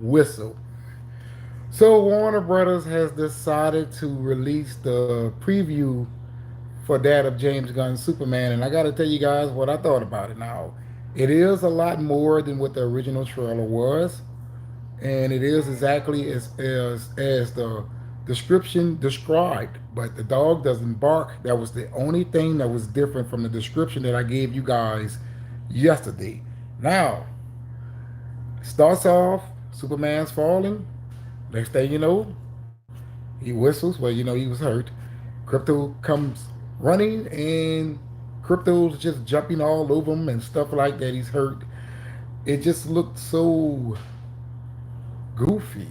whistle. So Warner Brothers has decided to release the preview for that of James Gunn's Superman, and I got to tell you guys what I thought about it. Now, it is a lot more than what the original trailer was, and it is exactly as the description described. But the dog doesn't bark. That was the only thing that was different from the description that I gave you guys yesterday. Now, starts off, Superman's falling. Next thing you know, he whistles. Well, you know he was hurt. Crypto comes running, and Crypto's just jumping all over him and stuff like that. He's hurt. It just looked so goofy.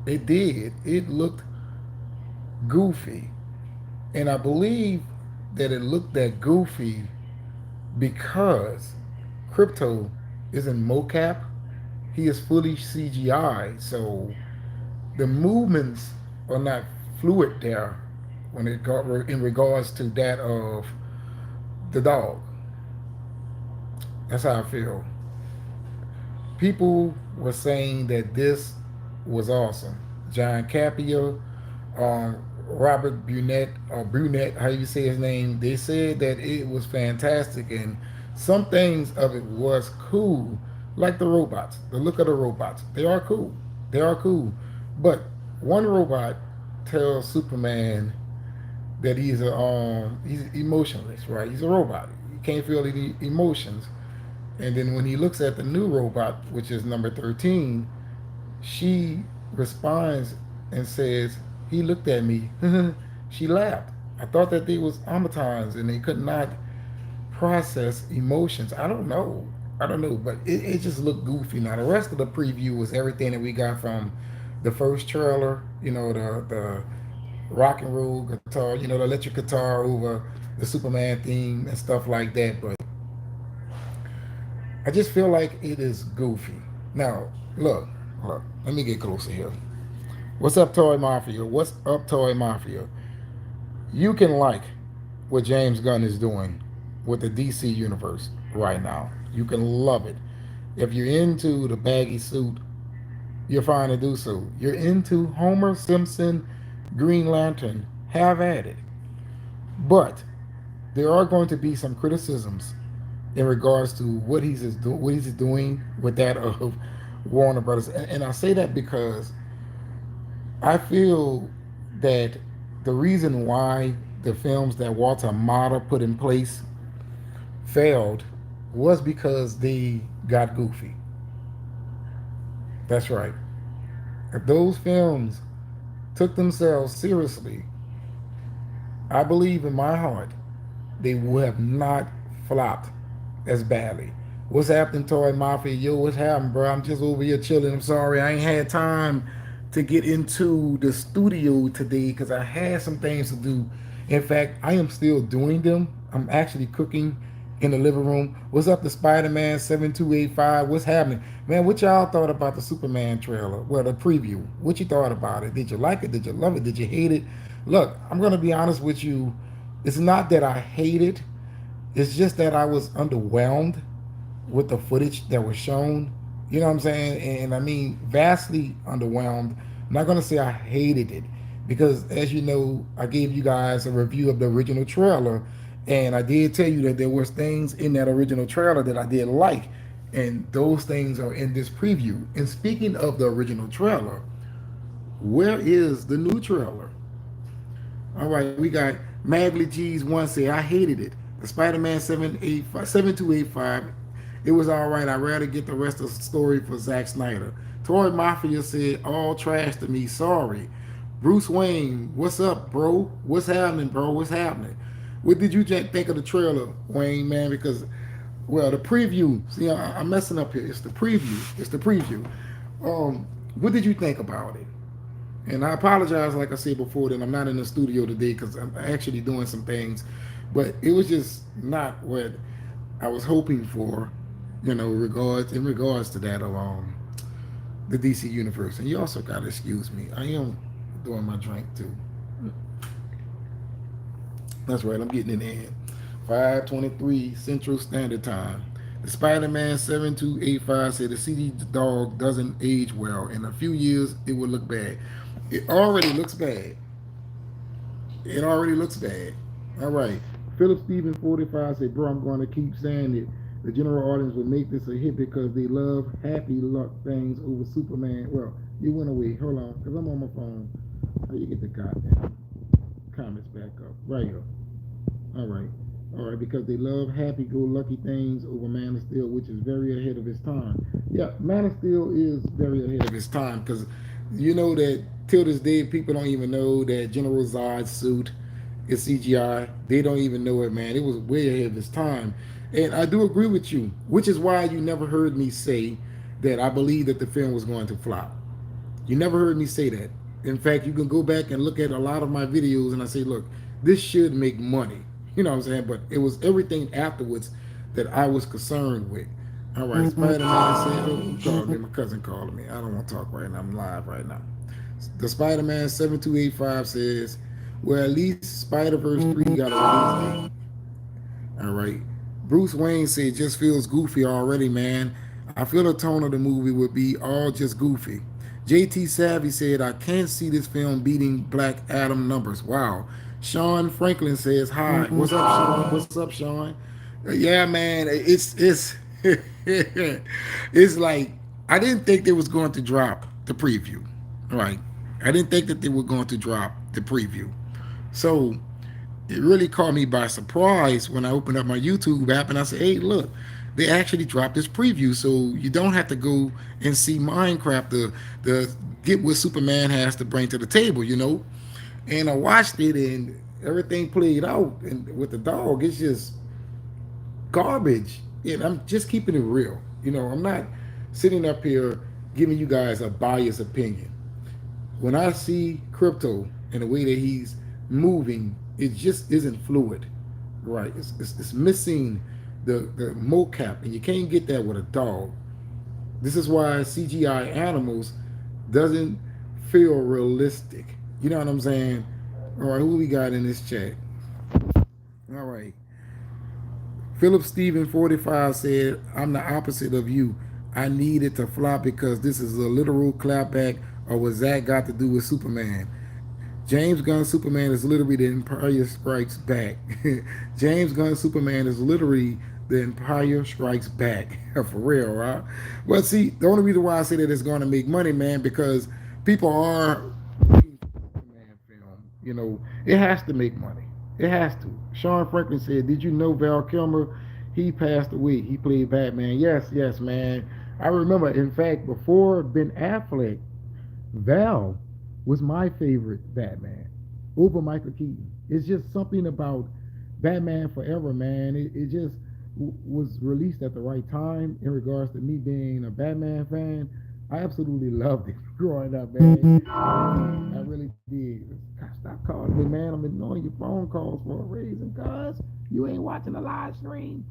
It did. It looked goofy. And I believe that it looked that goofy because Crypto is in mocap. He is fully CGI. So the movements are not fluid there when it got in regards to that of the dog. That's how I feel. People were saying that this was awesome. John Capia, Robert Brunette, or Brunette, how you say his name, they said that it was fantastic, and some things of it was cool, like the robots, the look of the robots. They are cool. They are cool. But one robot tells Superman that he's emotionless, right? He's a robot. He can't feel any emotions. And then when he looks at the new robot, which is number 13, she responds and says, "He looked at me." She laughed. I thought that they was automatons and they could not process emotions. I don't know. I don't know, but it just looked goofy. Now the rest of the preview was everything that we got from the first trailer. You know, the rock and roll guitar. You know, the electric guitar over the Superman theme and stuff like that. But I just feel like it is goofy. Now, look, let me get closer here. What's up, Toy Mafia? What's up, Toy Mafia? You can like what James Gunn is doing with the DC universe right now. You can love it. If you're into the baggy suit, you're fine to do so. You're into Homer Simpson, Green Lantern, have at it. But there are going to be some criticisms in regards to what he's doing with that of Warner Brothers, and I say that because I feel that the reason why the films that Walter Mata put in place failed was because they got goofy. That's right. If those films took themselves seriously, I believe in my heart they would have not flopped as badly. What's happening, Toy Mafia? Yo, what's happening, bro? I'm just over here chilling. I'm sorry, I ain't had time to get into the studio today because I had some things to do. In fact, I am still doing them. I'm actually cooking in the living room. What's up, the Spider-Man 7285? What's happening? Man, what y'all thought about the Superman trailer? Well, the preview. What you thought about it? Did you like it? Did you love it? Did you hate it? Look, I'm going to be honest with you. It's not that I hate it. It's just that I was underwhelmed with the footage that was shown. You know what I'm saying? And I mean, vastly underwhelmed. I'm not going to say I hated it because, as you know, I gave you guys a review of the original trailer, and I did tell you that there was things in that original trailer that I did like, and those things are in this preview. And speaking of the original trailer, where is the new trailer? All right, we got Magley G's one say I hated it. The Spider-Man 7285. It was all right. I'd rather get the rest of the story for Zack Snyder. Toy Mafia said all trash to me. Sorry. Bruce Wayne, what's up, bro? What's happening, bro? What's happening? What did you think of the trailer, Wayne, man? Because, well, the preview. See, I'm messing up here. It's the preview. It's the preview. What did you think about it? And I apologize, like I said before, that I'm not in the studio today because I'm actually doing some things. But it was just not what I was hoping for, you know, in regards to that along the DC universe. And you also gotta excuse me. I am doing my drink too. That's right, I'm getting it in. 5:23 Central Standard Time. The Spider-Man 7285 said the CD dog doesn't age well. In a few years, it will look bad. It already looks bad. It already looks bad. All right. Philip Stephen 45 said, bro, I'm going to keep saying it. The general audience would make this a hit because they love happy luck things over Superman. Well, you went away. Hold on, because I'm on my phone. How you get the goddamn comments back up? Right here. All right. All right, because they love happy-go-lucky things over Man of Steel, which is very ahead of its time. Yeah, Man of Steel is very ahead of its time because you know that till this day, people don't even know that General Zod's suit is CGI. They don't even know it, man. It was way ahead of its time. And I do agree with you, which is why you never heard me say that I believe that the film was going to flop. You never heard me say that. In fact, you can go back and look at a lot of my videos and I say, look, this should make money. You know what I'm saying? But it was everything afterwards that I was concerned with. All right, Spider-Man said, oh, who called me? My cousin called me. I don't want to talk right now. I'm live right now. The Spider-Man 7285 says, well, at least Spider-Verse 3 got a release date. All right. Bruce Wayne said, just feels goofy already, man. I feel the tone of the movie would be all just goofy. JT Savvy said, I can't see this film beating Black Adam numbers. Wow. Sean Franklin says, hi. What's up, Sean? What's up, Sean? Yeah, man. It's it's like I didn't think they was going to drop the preview. Right. I didn't think that they were going to drop the preview. So it really caught me by surprise when I opened up my YouTube app and I said, hey, look, they actually dropped this preview. So you don't have to go and see Minecraft to get what Superman has to bring to the table, you know? And I watched it and everything played out. And with the dog, it's just garbage. And I'm just keeping it real. You know, I'm not sitting up here giving you guys a biased opinion. When I see Crypto and the way that he's moving, it just isn't fluid, right? It's missing the mocap, and you can't get that with a dog. This is why CGI animals doesn't feel realistic. You know what I'm saying? All right, who we got in this chat? All right. Philip Stephen 45 said, I'm the opposite of you. I need it to flop because this is a literal clapback, or what Zach got to do with Superman. James Gunn Superman is literally the Empire Strikes Back. James Gunn Superman is literally the Empire Strikes Back. For real, right? Well, see, the only reason why I say that it's going to make money, man, because people are looking for a Superman film. You know, it has to make money. It has to. Sean Franklin said, did you know Val Kilmer? He passed away. He played Batman. Yes, yes, man. I remember, in fact, before Ben Affleck, Val was my favorite Batman over Michael Keaton. It's just something about Batman Forever, man. It just was released at the right time in regards to me being a Batman fan. I absolutely loved it growing up, man. I really did. God, stop calling me, man. I'm ignoring your phone calls for a reason, cuz you ain't watching the live stream.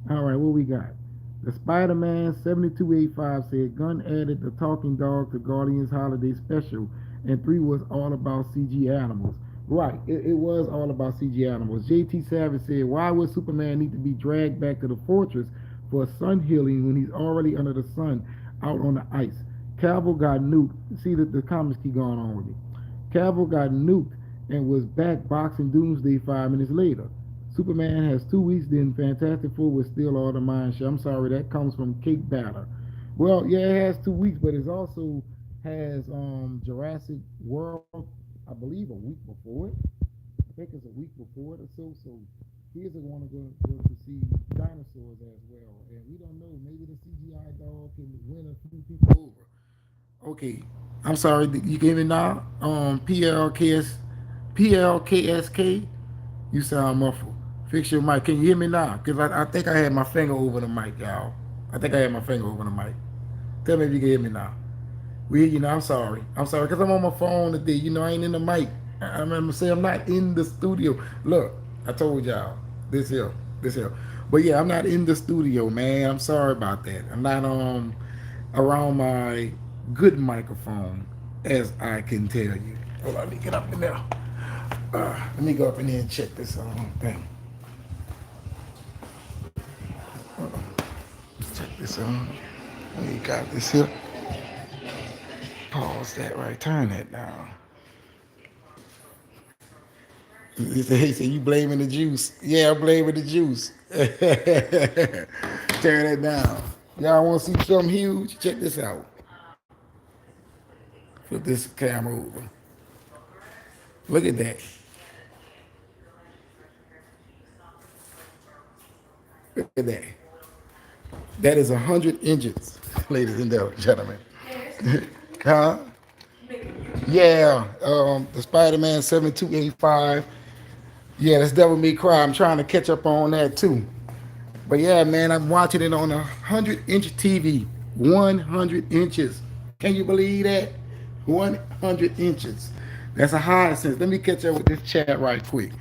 All right, what we got? The Spider-Man 7285 said Gunn added the talking dog to Guardians Holiday Special, and 3 was all about CG animals. Right, it was all about CG animals. JT Savage said, why would Superman need to be dragged back to the fortress for sun healing when he's already under the sun out on the ice? Cavill got nuked. See that the comments keep going on with me. Cavill got nuked and was back boxing Doomsday 5 minutes later. Superman has 2 weeks, then Fantastic Four was still all the mind shit. I'm sorry, that comes from Cake Batter. Well, yeah, it has 2 weeks, but it also has Jurassic World, I believe, a week before it. I think it's a week before it or so. So kids are going to go to see dinosaurs as well. And we don't know, maybe the CGI dog can win a few people over. Okay, I'm sorry, you gave me now? PLKSK, you sound muffled. Fix your mic. Can you hear me now? Because I think I had my finger over the mic, y'all. I think I had my finger over the mic. Tell me if you can hear me now. We hear you now. I'm sorry. I'm sorry because I'm on my phone today. You know, I ain't in the mic. I'm going to say I'm not in the studio. Look, I told y'all. This here. This here. But yeah, I'm not in the studio, man. I'm sorry about that. I'm not around my good microphone, as I can tell you. Hold on, let me get up in there. Let me go up in there and check this thing. This we got this here. Pause that right. Turn that down. He said, you blaming the juice. Yeah, I'm blaming the juice. Turn it down. Y'all want to see something huge? Check this out. Flip this camera over. Look at that. Look at that. That is 100 inches, ladies and gentlemen. Huh? Yeah, the Spider-Man 7285. Yeah, that's Devil May Cry. I'm trying to catch up on that too. But yeah, man, I'm watching it on a 100-inch TV. 100 inches. Can you believe that? 100 inches. That's a high sense. Let me catch up with this chat right quick.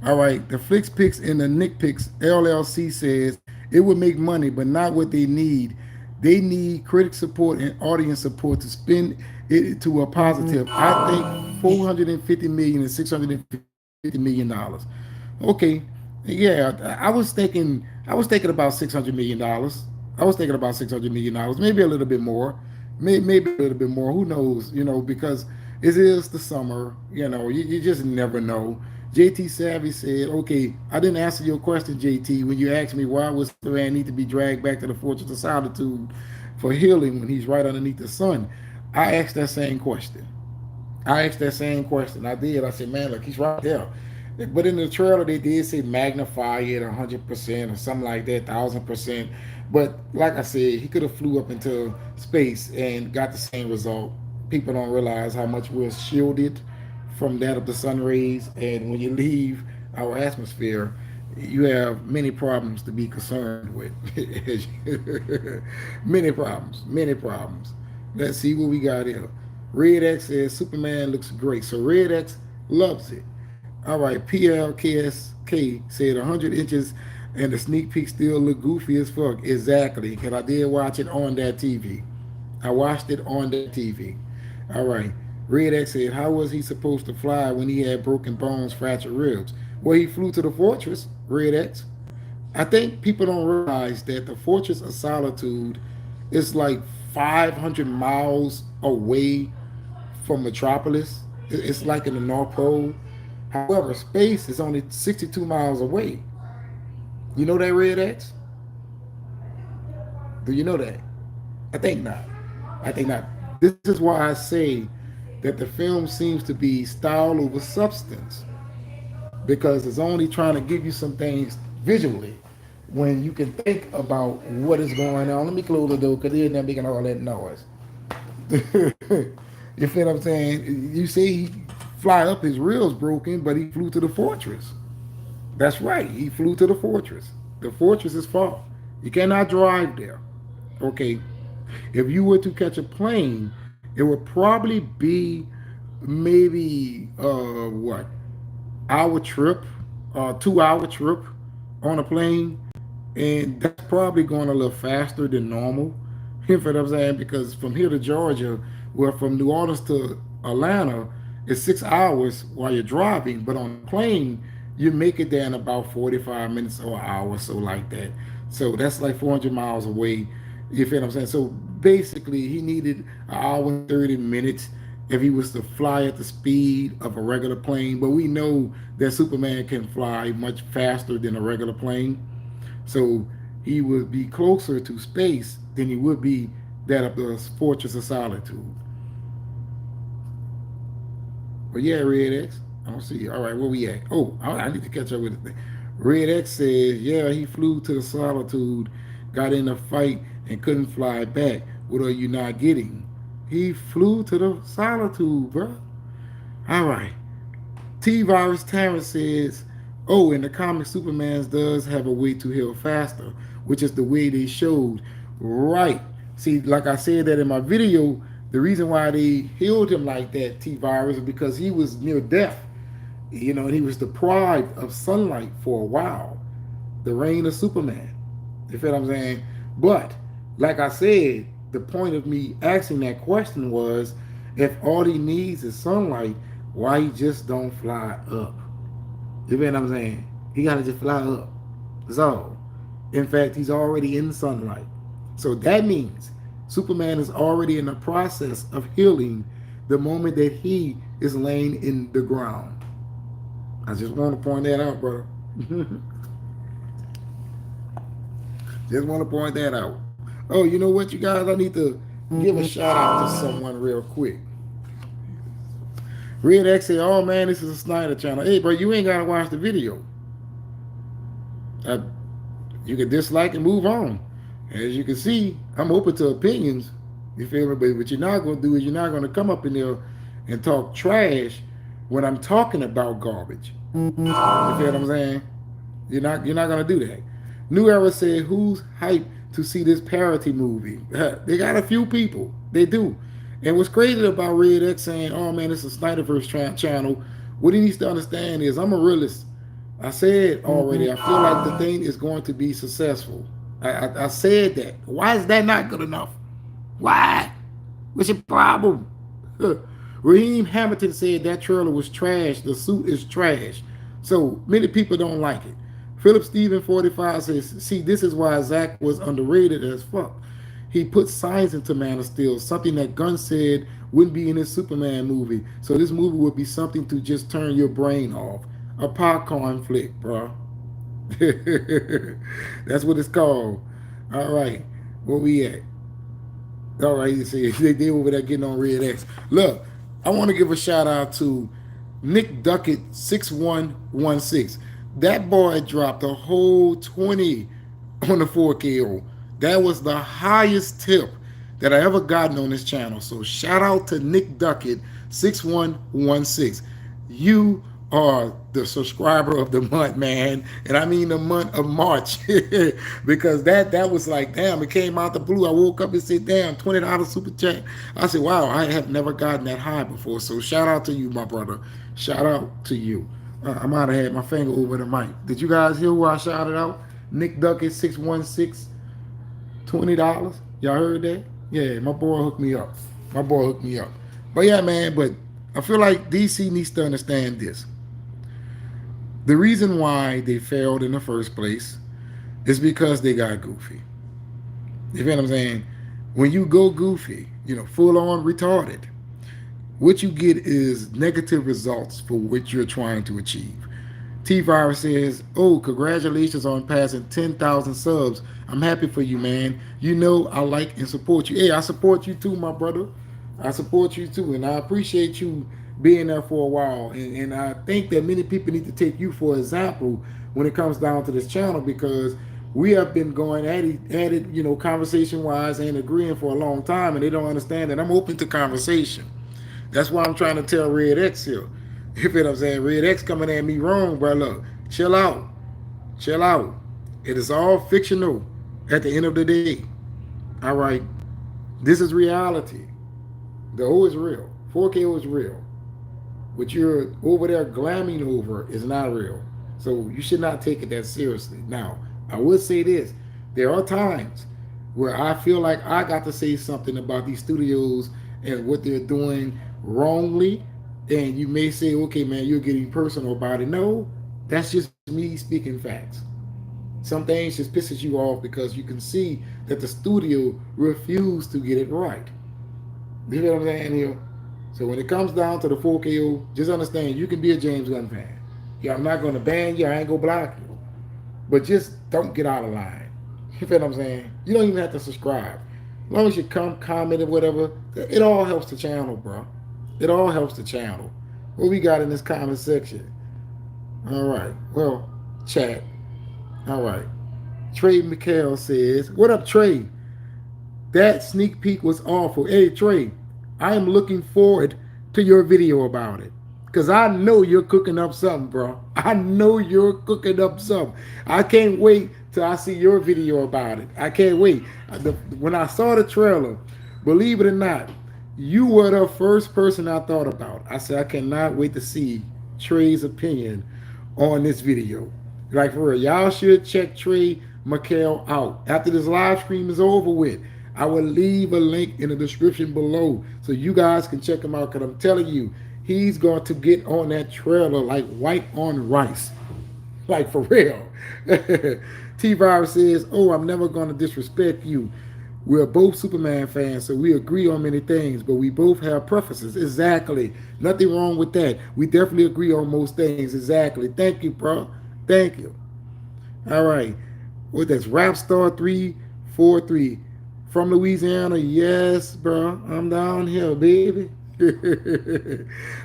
All right, the Flix Picks and the Nick Picks LLC says it would make money, but not what they need. They need critic support and audience support to spin it to a positive. I think 450 million and 650 million dollars. Okay, yeah, I was thinking about $600 million. I was thinking about $600 million, maybe a little bit more, maybe a little bit more. Who knows? Because it is the summer. You just never know. JT Savvy said, "Okay, I didn't answer your question, JT, when you asked me why would Superman need to be dragged back to the Fortress of Solitude for healing when he's right underneath the sun." I asked that same question. I did. I said, man, look, he's right there. But in the trailer, they did say magnify it 100% or something like that, 1,000%. But like I said, he could have flew up into space and got the same result. People don't realize how much we're shielded from that of the sun rays. And when you leave our atmosphere, you have many problems to be concerned with. Many problems, many problems. Let's see what we got here. Red X says Superman looks great. So Red X loves it. All right, PLKSK said 100 inches and the sneak peek still look goofy as fuck. Exactly, because I did watch it on that TV. I watched it on that TV. All right. Red X said, how was he supposed to fly when he had broken bones, fractured ribs? Well, he flew to the fortress, Red X. I think people don't realize that the Fortress of Solitude is like 500 miles away from Metropolis. It's like in the North Pole. However, space is only 62 miles away. You know that, Red X? Do you know that? I think not. I think not. This is why I say that the film seems to be style over substance, because it's only trying to give you some things visually when you can think about what is going on. Let me close the door because they're not making all that noise. You feel what I'm saying? You see, he fly up, his ribs broken, but he flew to the fortress. That's right, he flew to the fortress. The fortress is far. You cannot drive there. Okay, if you were to catch a plane, it would probably be maybe what, hour trip, 2 hour trip on a plane, and that's probably going a little faster than normal. You know what I'm saying? Because from here to Georgia, well, from New Orleans to Atlanta, it's 6 hours while you're driving, but on a plane, you make it there in about 45 minutes or an hour, so like that. So that's like 400 miles away. You feel what I'm saying? So basically, he needed an hour and 30 minutes if he was to fly at the speed of a regular plane. But we know that Superman can fly much faster than a regular plane. So he would be closer to space than he would be that of the Fortress of Solitude. But yeah, Red X, I don't see. All right, where we at? Oh, I need to catch up with it. Red X says, yeah, he flew to the Solitude, got in a fight, and couldn't fly back. What are you not getting? He flew to the Solitude, bro. All right. T-Virus Terrence says, oh, in the comic, Superman does have a way to heal faster, which is the way they showed. Right. See, like I said that in my video, the reason why they healed him like that, T-Virus, is because he was near death. And he was deprived of sunlight for a while. The reign of Superman. You feel what I'm saying? But, like I said, the point of me asking that question was, if all he needs is sunlight, why he just don't fly up? You feel what I'm saying? He gotta just fly up. That's all. In fact, he's already in sunlight. So that means Superman is already in the process of healing the moment that he is laying in the ground. I just want to point that out, brother. Just want to point that out. Oh, you know what, you guys? I need to give a shout out to someone real quick. Red X say, "Oh man, this is a Snyder channel." Hey, bro, you ain't gotta watch the video. I, you can dislike and move on. As you can see, I'm open to opinions. You feel me? But what you're not gonna do is you're not gonna come up in there and talk trash when I'm talking about garbage. You feel what I'm saying? You're not gonna do that. New Era said, "Who's hyped to see this parody movie?" They got a few people. They do. And what's crazy about Red X saying, "Oh man, it's a Snyderverse channel," what he needs to understand is I'm a realist. I said already, I feel like the thing is going to be successful. I said that. Why is that not good enough? Why? What's your problem? Raheem Hamilton said that trailer was trash. The suit is trash. So many people don't like it. Philip Steven 45 says, "See, this is why Zach was underrated as fuck. He put science into Man of Steel, something that Gunn said wouldn't be in his Superman movie. So this movie would be something to just turn your brain off. A popcorn flick, bro." That's what it's called. All right, where we at? All right, you see, they over there getting on Red X. Look, I want to give a shout out to Nick Duckett 6116. That boy dropped a whole 20 on the 4KO. That was the highest tip that I ever gotten on this channel. So shout out to Nick Duckett 6116. You are the subscriber of the month, man. And I mean the month of March. Because that was like, damn, it came out the blue. I woke up and said, damn, $20 super chat. I said, wow, I have never gotten that high before. So shout out to you, my brother. Shout out to you. I might have had my finger over the mic. Did you guys hear who I shouted out? Nick Duckett 616, $20. Y'all heard that? Yeah, my boy hooked me up. My boy hooked me up. But yeah, man, but I feel like DC needs to understand this. The reason why they failed in the first place is because they got goofy. You feel what I'm saying? When you go goofy, full on retarded, what you get is negative results for what you're trying to achieve. T-Virus says, "Oh, congratulations on passing 10,000 subs. I'm happy for you, man. I like and support you." Hey, I support you too, my brother. I support you too, and I appreciate you being there for a while. And I think that many people need to take you for example when it comes down to this channel, because we have been going at it, conversation-wise and agreeing for a long time, and they don't understand that I'm open to conversation. That's why I'm trying to tell Red X here. You feel what I'm saying? Red X coming at me wrong, bro. Look, chill out. Chill out. It is all fictional at the end of the day. All right? This is reality. The O is real. 4KO is real. What you're over there glamming over is not real. So you should not take it that seriously. Now, I would say this. There are times where I feel like I got to say something about these studios and what they're doing wrongly. And you may say, okay, man, you're getting personal about it. No, that's just me speaking facts. Some things just pisses you off because you can see that the studio refused to get it right. You know what I'm saying here? So when it comes down to the 4KO, just understand you can be a James Gunn fan. Yeah, I'm not going to ban you. I ain't going to block you. But just don't get out of line. You feel what I'm saying? You don't even have to subscribe. As long as you come, comment, or whatever, it all helps the channel, bro. It all helps the channel. What we got in this comment section? All right. Well, chat. All right. Trey McHale says, "What up, Trey? That sneak peek was awful. Hey, Trey, I am looking forward to your video about it. Because I know you're cooking up something, bro. I know you're cooking up something. I can't wait till I see your video about it. I can't wait. When I saw the trailer, believe it or not, you were the first person I thought about. I said, I cannot wait to see Trey's opinion on this video. Like, for real, y'all should check Trey McHale out. After this live stream is over with, I will leave a link in the description below so you guys can check him out, because I'm telling you, he's going to get on that trailer like white on rice. Like, for real. T-Virus says, "Oh, I'm never going to disrespect you. We're both Superman fans, so we agree on many things, but we both have preferences. Exactly. Nothing wrong with that. We definitely agree on most things. Exactly. Thank you, bro. Thank you. All right. What that's Rap Star 343 from Louisiana. Yes, bro. I'm down here, baby.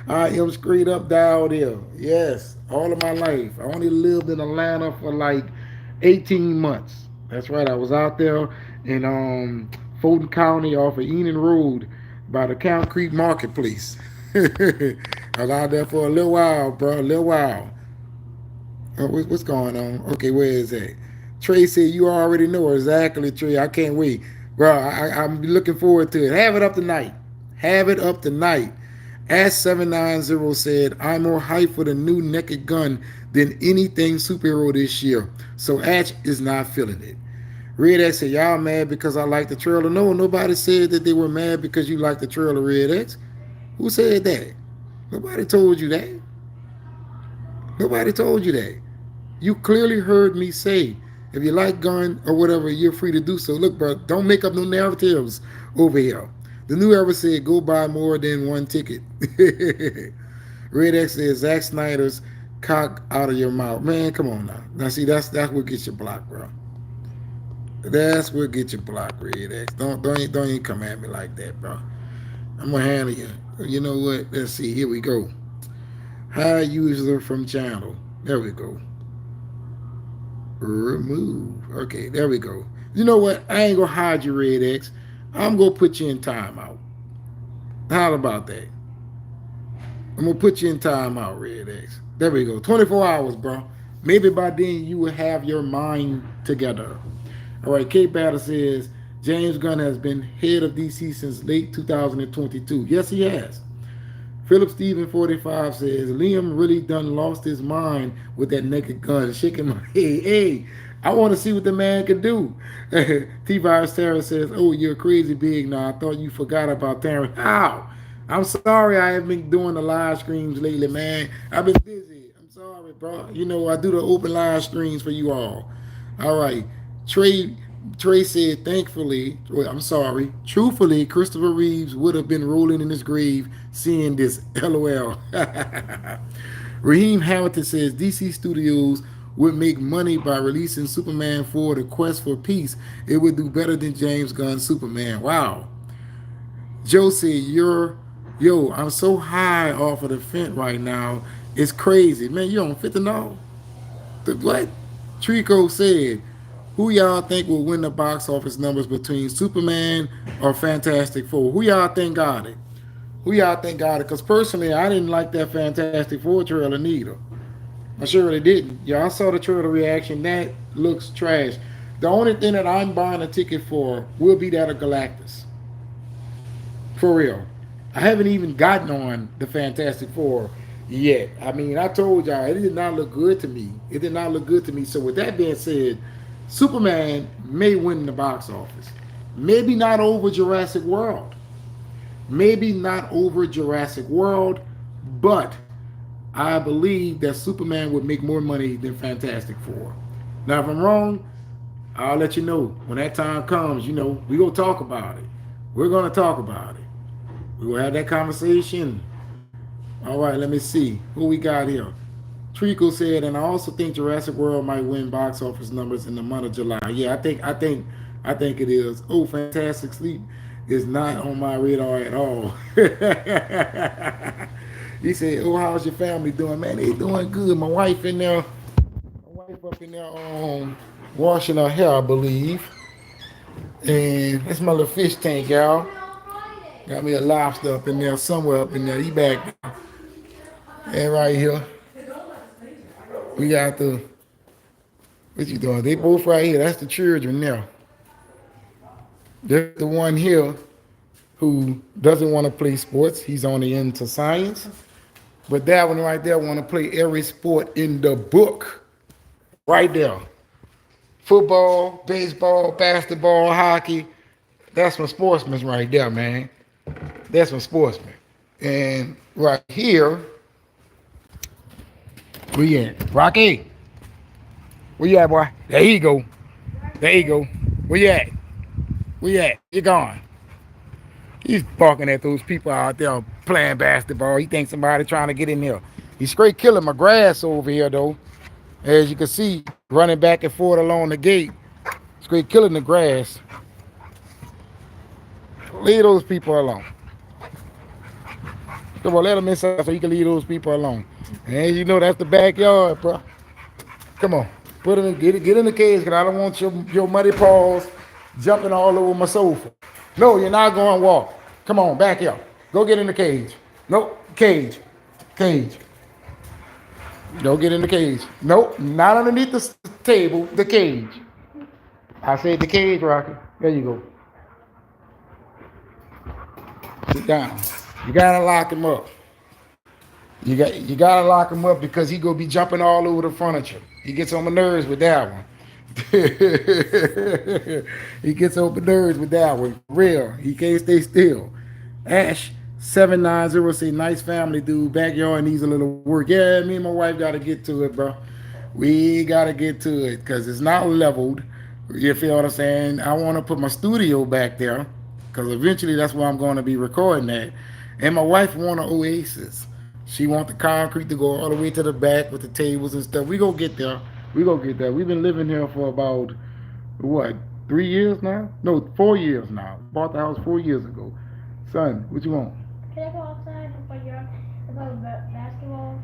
I am straight up down here. Yes, all of my life. I only lived in Atlanta for like 18 months. That's right. I was out there in Fulton County off of Enon Road by the Count Creek Marketplace. I was out there for a little while, bro. A little while. What's going on? Okay, where is that? Trey said you already know exactly, Trey. I can't wait, bro. I'm looking forward to it. Have it up tonight. Have it up tonight. Ash790 said, I'm more hyped for the new Naked Gun than anything superhero this year. So Ash is not feeling it. Red X said, y'all mad because I like the trailer? No, nobody said that they were mad because you like the trailer, Red X. Who said that? Nobody told you that. Nobody told you that. You clearly heard me say, if you like Gunn or whatever, you're free to do so. Look, bro, don't make up no narratives over here. The new era said, go buy more than one ticket. Red X says, Zack Snyder's cock out of your mouth. Man, come on now. Now, see, that's what gets you blocked, bro. That's what gets you blocked, Red X. Don't even come at me like that, bro. I'm going to handle you. You know what? Let's see. Here we go. High user from channel. There we go. Remove. Okay, there we go. You know what? I ain't gonna hide you, Red X. I'm gonna put you in timeout. How about that? I'm gonna put you in timeout, Red X. There we go. 24 hours, bro. Maybe by then you will have your mind together. All right, Kate Battle says James Gunn has been head of DC since late 2022. Yes, he has. Philip Steven 45 says Liam really done lost his mind with that Naked Gun, shaking my head. Hey, I want to see what the man can do. T-Virus Sarah says, oh, you're crazy big now. I thought you forgot about Terrence. How? I'm sorry I haven't been doing the live streams lately, man. I've been busy. I'm sorry, bro. You know, I do the open live streams for you all. All right. Trey said, thankfully, well, I'm sorry, truthfully, Christopher Reeves would have been rolling in his grave seeing this. LOL. Raheem Hamilton says DC Studios would make money by releasing Superman 4 The Quest for Peace. It would do better than James Gunn's Superman. Wow. Joe said, I'm so high off of the fence right now. It's crazy. Man, you on fentanyl? The what? Trico said, who y'all think will win the box office numbers between Superman or Fantastic Four? Who y'all think got it? Who y'all think got it? Because personally, I didn't like that Fantastic Four trailer neither. I surely didn't. Yeah, I saw the trailer reaction. That looks trash. The only thing that I'm buying a ticket for will be that of Galactus. For real. I haven't even gotten on the Fantastic Four yet. I mean, I told y'all, it did not look good to me. It did not look good to me. So with that being said, Superman may win the box office. Maybe not over Jurassic World. Maybe not over Jurassic World, but I believe that Superman would make more money than Fantastic Four. Now, if I'm wrong, I'll let you know. When that time comes, we're going to talk about it. We're going to talk about it. We will have that conversation. All right, let me see. Who we got here? Trico said, and I also think Jurassic World might win box office numbers in the month of July. Yeah, I think it is. Oh, Fantastic Sleep is not on my radar at all. He said, oh, how's your family doing? Man, they doing good. My wife in there, up in there washing her hair, I believe. And that's my little fish tank, y'all. Got me a lobster up in there, somewhere up in there. He back there. And right here. We got what you doing? They both right here. That's the children now. There's the one here who doesn't want to play sports. He's only into science. But that one right there want to play every sport in the book. Right there. Football, baseball, basketball, hockey. That's my sportsmen right there, man. That's my sportsmen. And right here, where you at? Rocky? Where you at, boy? There you go. There you go. Where you at? Where you at? You gone. He's barking at those people out there playing basketball. He thinks somebody trying to get in here. He's straight killing my grass over here, though. As you can see, running back and forth along the gate. Straight killing the grass. Leave those people alone. Come on, let them inside so you can leave those people alone. And you know that's the backyard, bro. Come on, put it in, get in the cage, cause I don't want your muddy paws jumping all over my sofa. No, you're not going to walk. Come on, back here. Go get in the cage. Nope, cage, cage. Go get in the cage. Nope, not underneath the table. The cage. I said the cage, Rocky. There you go. Sit down. You gotta lock him up. You gotta lock him up because he gonna be jumping all over the furniture. He gets on my nerves with that one. He gets on my nerves with that one. For real. He can't stay still. Ash 790 say nice family dude. Backyard needs a little work. Yeah, me and my wife gotta get to it, bro. We gotta get to it because it's not leveled. You feel what I'm saying? I want to put my studio back there because eventually that's where I'm going to be recording at. And my wife want an oasis. She want the concrete to go all the way to the back with the tables and stuff. We gonna get there. We gonna get there. We've been living here for about what 3 years now? No, 4 years now. Bought the house 4 years ago. Son, what you want? Can I go outside before you're about basketball?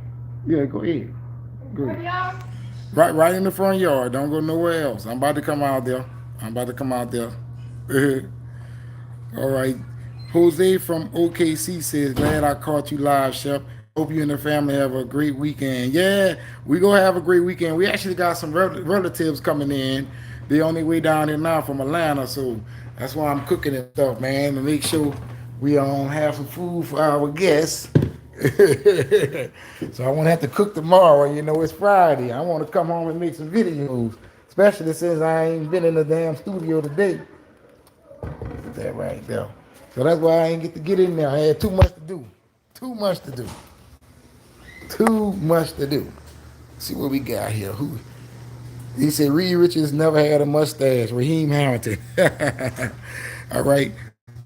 Yeah, go ahead. Go ahead. Y'all? Right in the front yard. Don't go nowhere else. I'm about to come out there. I'm about to come out there. All right. Jose from OKC says, glad I caught you live, Chef. Hope you and the family have a great weekend. Yeah, we gonna have a great weekend. We actually got some relatives coming in. They on their way down here now from Atlanta, so that's why I'm cooking and stuff, man, to make sure we have some food for our guests. So I won't have to cook tomorrow. You know, it's Friday. I want to come home and make some videos, especially since I ain't been in the damn studio today. Put that right there. So that's why I ain't get to get in there. I had too much to do. Too much to do. Too much to do. Let's see what we got here. Who? He said Reed Richards never had a mustache. Raheem Hamilton. All right.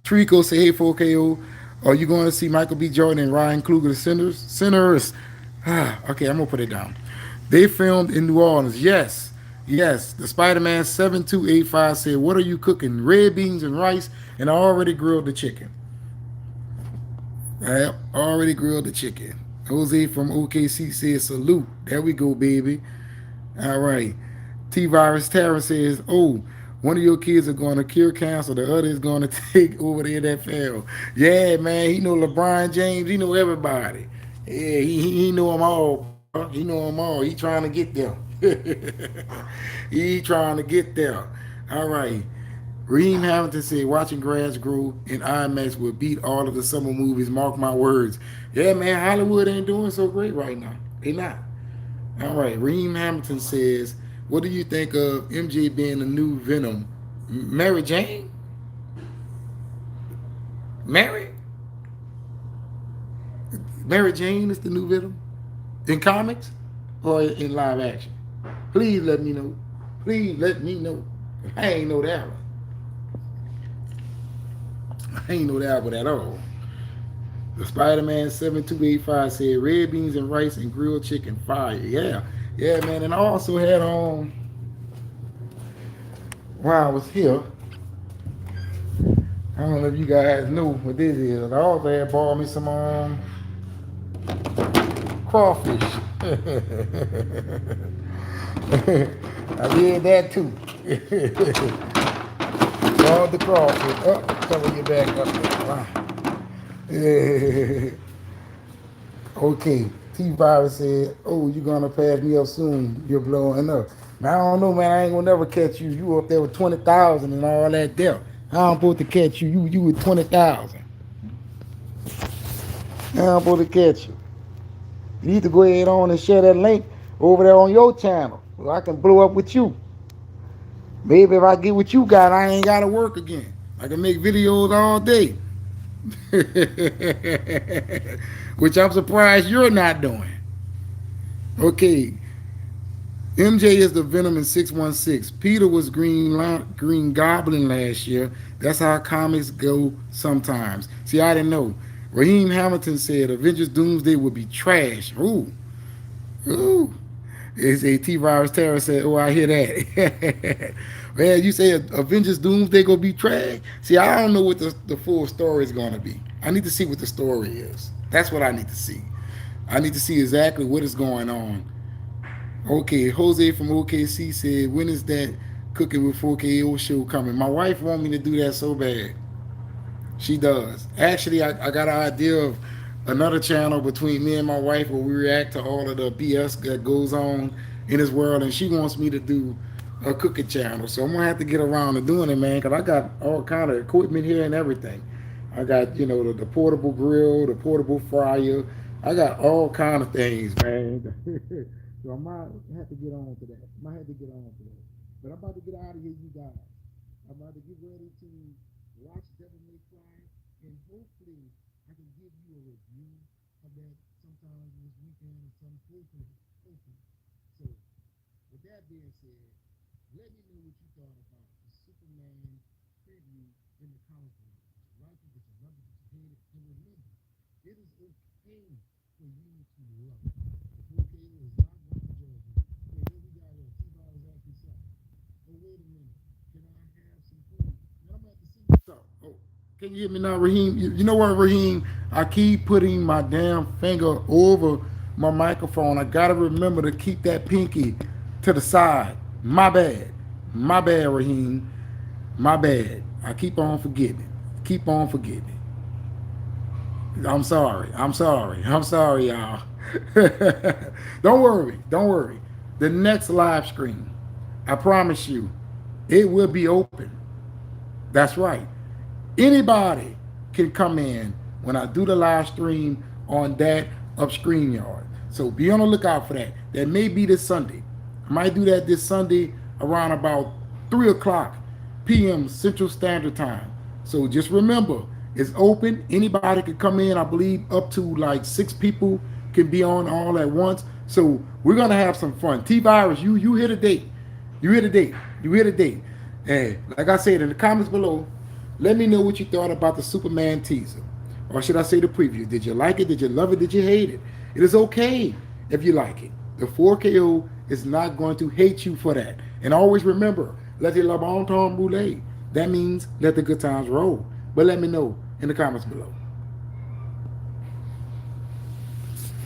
Trico say, hey, 4KO. Are you going to see Michael B. Jordan and Ryan Coogler, the Sinners? Okay, I'm going to put it down. They filmed in New Orleans. Yes. Yes. The Spider-Man 7285 said, what are you cooking? Red beans and rice, and I already grilled the chicken. I already grilled the chicken. Jose from OKC says, salute. There we go, baby. All right. T-Virus Tara says, oh, one of your kids are going to cure cancer. The other is going to take over the NFL. Yeah, man. He know LeBron James. He know everybody. Yeah, he know them all. Bro. He know them all. He trying to get there. He trying to get there. All right. Reem Hamilton said, watching grass grow in IMAX will beat all of the summer movies. Mark my words. Yeah, man. Hollywood ain't doing so great right now. They not. All right. Reem Hamilton says, what do you think of MJ being the new Venom? Mary Jane? Mary? Mary Jane is the new Venom? In comics or in live action? Please let me know. Please let me know. I ain't know that one. I ain't know that one at all. The Spider-Man 7285 said red beans and rice and grilled chicken fire. Yeah. Yeah, man. And I also had while I was here, I don't know if you guys know what this is. I also had bought me some crawfish. I did that too. Bought the crawfish. Oh, cover your back up there. Okay. T-Virus said, oh, you're going to pass me up soon. You're blowing up. Man, I don't know, man. I ain't going to never catch you. You up there with 20,000 and all that there. How I'm supposed to catch you? You with 20,000. How I'm supposed to catch you? You need to go ahead on and share that link over there on your channel so I can blow up with you. Maybe if I get what you got, I ain't got to work again. I can make videos all day. Which I'm surprised you're not doing. Okay. MJ is the Venom in 616. Peter was Green Goblin last year. That's how comics go sometimes. See, I didn't know. Raheem Hamilton said Avengers Doomsday would be trash. Ooh, ooh. It's a T Virus Terror said, "Oh, I hear that." Man, you say Avengers Doomsday gonna be trash? See, I don't know what the full story is gonna be. I need to see what the story is. That's what I need to see. I need to see exactly what is going on. Okay, Jose from OKC said, "When is that Cooking with 4KO show coming?" My wife want me to do that so bad. She does. Actually, I got an idea of another channel between me and my wife where we react to all of the BS that goes on in this world, and she wants me to do a cooking channel. So I'm gonna have to get around to doing it, man, because I got all kind of equipment here and everything. I got the portable grill, the portable fryer. I got all kind of things, man. So I might have to get on to that. Might have to get on to that. But I'm about to get out of here, you guys. I'm about to get ready to watch Devil May Cry, and hopefully I can give you a review of that sometime this weekend or some hopefully. Hopefully. So with that being said, let me know what you thought about the Superman preview in the comic book. Like it, did you love it, did you hate it? And remember, it is okay for you to love it. It's okay, it's not going to judge you. So here we got what T-Ball is asking something. Oh, wait a minute. Can I have some food? Man, I'm about to see you. So, oh, can you hear me now, Raheem? You know what, Raheem? I keep putting my damn finger over my microphone. I gotta remember to keep that pinky to the side. My bad. My bad, Raheem. My bad. I keep on forgetting it. Keep on forgetting it. I'm sorry. I'm sorry. I'm sorry, y'all. Don't worry. Don't worry. The next live stream, I promise you, it will be open. That's right. Anybody can come in when I do the live stream on that of StreamYard. So be on the lookout for that. That may be this Sunday. I might do that this Sunday around about 3 o'clock p.m. Central Standard Time. So just remember, it's open. Anybody can come in. I believe up to like 6 people can be on all at once. So we're gonna have some fun. T Virus, you hit a date. You hit a date. You hit a date. And like I said in the comments below, let me know what you thought about the Superman teaser. Or should I say the preview? Did you like it? Did you love it? Did you hate it? It is okay if you like it. The 4KO is not going to hate you for that. And always remember, let the bon temps roulette. That means let the good times roll. But let me know in the comments below.